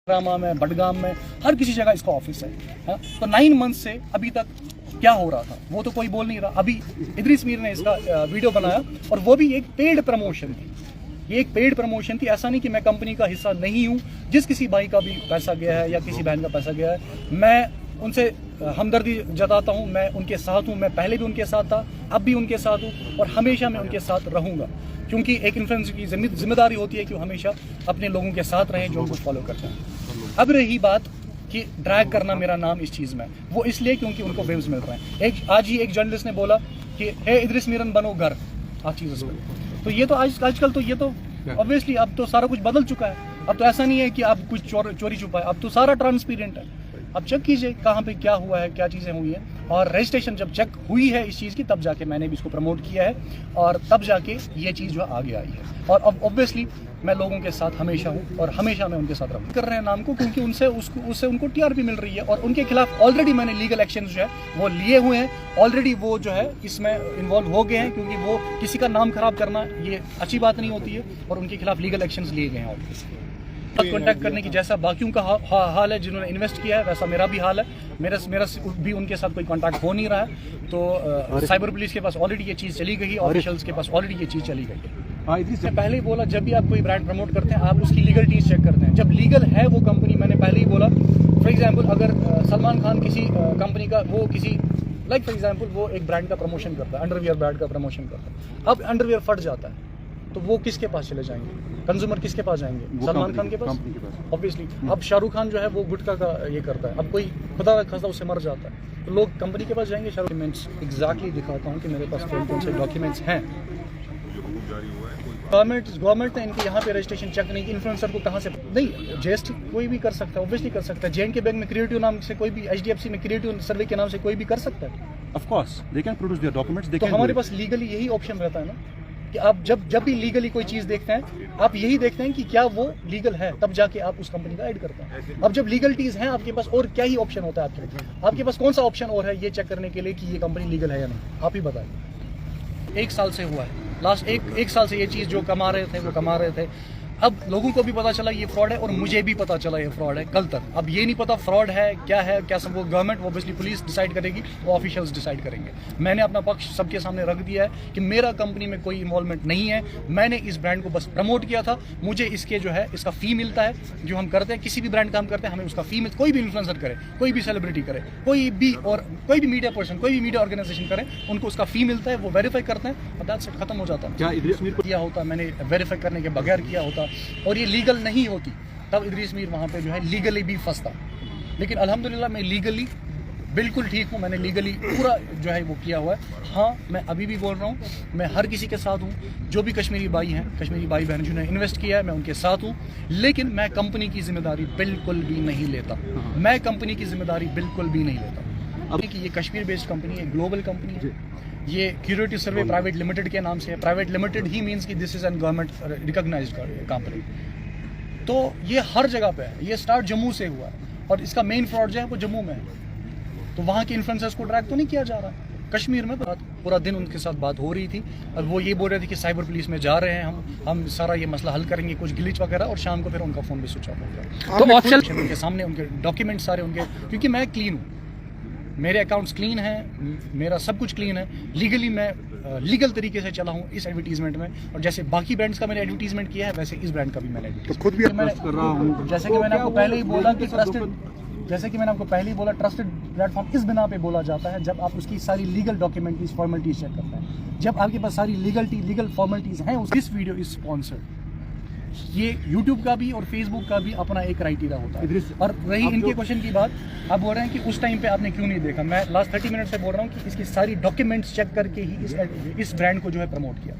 रामा में, बडगाम में, हर किसी जगह इसका ऑफिस है। तो 9 मंथ से अभी तक क्या हो रहा था वो तो कोई बोल नहीं रहा। अभी इदरीस मीर ने इसका वीडियो बनाया और वो भी एक पेड प्रमोशन थी। ये एक पेड प्रमोशन थी, ऐसा नहीं कि मैं कंपनी का हिस्सा नहीं हूँ। जिस किसी भाई का भी पैसा गया है या किसी बहन का पैसा गया है, मैं उनसे हमदर्दी जताता हूँ। मैं उनके साथ हूँ, मैं पहले भी उनके साथ था, अब भी उनके साथ हूँ और हमेशा मैं उनके साथ रहूँगा, क्योंकि एक इन्फ्लुएंसर की जिम्मेदारी होती है कि वो हमेशा अपने लोगों के साथ रहें जो उनको फॉलो करते हैं। अब रही बात कि ड्रैग करना मेरा नाम इस चीज़ में, वो इसलिए क्योंकि उनको व्यूज मिल रहे हैं। आज ही एक जर्नलिस्ट ने बोला कि हे इदरीस मीरन बनो घर, आज चीज़ तो ये तो आजकल तो ये तो ऑब्वियसली अब तो सारा कुछ बदल चुका है। अब तो ऐसा नहीं है कि आप कुछ चोरी छुपा है, अब तो सारा ट्रांसपेरेंट है। अब चेक कीजिए कहाँ पे क्या हुआ है, क्या चीज़ें हुई है। और रजिस्ट्रेशन जब चेक हुई है इस चीज़ की, तब जाके मैंने भी इसको प्रमोट किया है और तब जाके ये चीज़ जो आगे आई है। और अब ऑब्वियसली मैं लोगों के साथ हमेशा हूँ और हमेशा मैं उनके साथ रहूँ। कर रहे हैं नाम को क्योंकि उससे उनको टीआरपी मिल रही है और उनके खिलाफ ऑलरेडी मैंने लीगल एक्शन जो है वो लिए हुए हैं। ऑलरेडी वो जो है इसमें इन्वॉल्व हो गए हैं, क्योंकि वो किसी का नाम खराब करना ये अच्छी बात नहीं होती है और उनके खिलाफ लीगल एक्शंस लिए गए हैं ऑलरेडी। कॉन्टैक्ट करने की जैसा बाकियों का हाल है जिन्होंने इन्वेस्ट किया है, वैसा मेरा भी हाल है। मेरा भी उनके साथ कोई कांटेक्ट हो नहीं रहा है। तो साइबर पुलिस के पास ऑलरेडी ये चीज़ चली गई, ऑफिशियल्स के पास ऑलरेडी ये चीज़ चली गई है। मैं पहले ही बोला, जब भी आप कोई ब्रांड प्रमोट करते हैं आप उसकी लीगलिटीज चेक करते हैं। जब लीगल है वो कंपनी, मैंने पहले ही बोला, फॉर एग्जाम्पल अगर सलमान खान किसी कंपनी का वो किसी लाइक फॉर एग्जाम्पल वो एक ब्रांड का प्रमोशन करता है, अंडरवियर ब्रांड का प्रमोशन करता है। अब अंडरवियर फट जाता है तो वो किसके पास चले जाएंगे? कंज्यूमर किसके पास जाएंगे? सलमान खान के पास ऑब्वियसली। अब शाहरुख खान जो है वो गुटखा का ये करता है, अब कोई खुदा खासा उससे मर जाता है तो लोग कंपनी के पास जाएंगे। डॉक्यूमेंट्स एग्जैक्टली दिखाता हूँ कि मेरे पास कौन कौन से डॉक्यूमेंट्स हैं। गवर्नमेंट ने इनके यहाँ पे रजिस्ट्रेशन चेक नहीं, इन्फ्लुएंसर को कहाँ से नहीं, जीएसटी कोई भी कर सकता है, ऑब्वियसली कर सकता है। जेएनके बैंक में क्रिएटिव नाम से कोई भी, एचडीएफसी में क्रिएटिव सर्वे के नाम से कोई भी कर सकता है। Of course they can produce their documents. तो हमारे पास लीगली यही ऑप्शन रहता है ना कि आप जब भी लीगली कोई चीज़ देखते हैं आप यही देखते हैं कि क्या वो लीगल है, तब जाके आप उस कंपनी का ऐड करते हैं। अब जब लीगलिटीज हैं आपके पास, और क्या ही ऑप्शन होता है आपके पास कौन सा ऑप्शन और है ये चेक करने के लिए कि ये कंपनी लीगल है या नहीं? आप ही बताइए। 1 साल से हुआ है, लास्ट एक साल से ये चीज़ जो कमा रहे थे वो कमा रहे थे। अब लोगों को भी पता चला ये फ्रॉड है और मुझे भी पता चला ये फ्रॉड है कल तक। अब ये नहीं पता फ्रॉड है क्या सब वो गवर्नमेंट ऑब्वियसली पुलिस डिसाइड करेगी, वो ऑफिशियल्स डिसाइड करेंगे। मैंने अपना पक्ष सबके सामने रख दिया है कि मेरा कंपनी में कोई इन्वॉल्वमेंट नहीं है। मैंने इस ब्रांड को बस प्रमोट किया था, मुझे इसके जो है इसका फ़ी मिलता है। जो हम करते हैं किसी भी ब्रांड का हम करते हैं, हमें उसका फ़ी मिलता है। कोई भी इन्फ्लुएंसर करे, कोई भी सेलिब्रिटी करे, कोई भी मीडिया पर्सन, कोई भी मीडिया ऑर्गेनाइजेशन करे, उनको उसका फ़ी मिलता है, वो वेरीफाई करते हैं और दैट्स इट, खत्म हो जाता है। क्या इदरीस मीर किया होता, मैंने वेरीफाई करने के बगैर किया होता और ये लीगल नहीं होती, तब इदरीस मीर वहाँ पे जो है लीगली भी फंसता। लेकिन अल्हम्दुलिल्लाह मैं लीगली बिल्कुल ठीक हूँ, मैंने लीगली पूरा जो है वो किया हुआ है। हाँ, मैं अभी भी बोल रहा हूँ, मैं हर किसी के साथ हूँ। जो भी कश्मीरी भाई हैं, कश्मीरी भाई बहन जिन्होंने इन्वेस्ट किया है, मैं उनके साथ हूँ। लेकिन मैं कंपनी की जिम्मेदारी बिल्कुल भी नहीं लेता। मैं कंपनी की जिम्मेदारी बिल्कुल भी नहीं लेता। अब कि ये कश्मीर बेस्ड कंपनी है, ग्लोबल कंपनी है। ये क्यूरेटिव सर्वे प्राइवेट लिमिटेड के नाम से है। प्राइवेट लिमिटेड ही मीन्स कि this is an government recognised company. तो ये हर जगह पे है। ये स्टार्ट जम्मू से हुआ है और इसका मेन फ्रॉड जो है वो जम्मू में है। तो वहाँ के इन्फ्लुएंसर्स को ट्रैक तो नहीं किया जा रहा। कश्मीर में पूरा दिन उनके साथ बात हो रही थी और वो ये बोल रहे थे कि साइबर पुलिस में जा रहे हैं, हम सारा ये मसला हल करेंगे, कुछ ग्लिच वगैरह, और शाम को फिर उनका फ़ोन भी स्विच ऑफ हो गया। तो ऑफिशियल उनके सामने उनके डॉक्यूमेंट सारे उनके, क्योंकि मैं क्लीन हूँ, मेरे अकाउंट्स क्लीन हैं, मेरा सब कुछ क्लीन है। लीगली मैं लीगल तरीके से चला हूँ इस एडवर्टीजमेंट में, और जैसे बाकी ब्रांड्स का मैंने एडवर्टीजमेंट किया है वैसे इस ब्रांड का भी मैंने तो खुद भी कर रहा हूँ। जैसे कि मैंने आपको पहले ही बोला कि ट्रस्टेड प्लेटफॉर्म इस बिना पे बोला जाता है जब आप उसकी सारी लीगल डॉक्यूमेंट्रीज फॉर्मेलिटीज चेक करते हैं। जब आपके पास सारी लीगल फॉर्मेलिटीज हैं, दिस वीडियो इज स्पॉन्सर्ड। ये YouTube का भी और Facebook का भी अपना एक क्राइटेरिया होता है। और रही इनके क्वेश्चन की बात, आप बोल रहे हैं कि उस टाइम पे आपने क्यों नहीं देखा। मैं लास्ट 30 मिनट से बोल रहा हूँ कि इसकी सारी डॉक्यूमेंट्स चेक करके ही इस ब्रांड को जो है प्रमोट किया।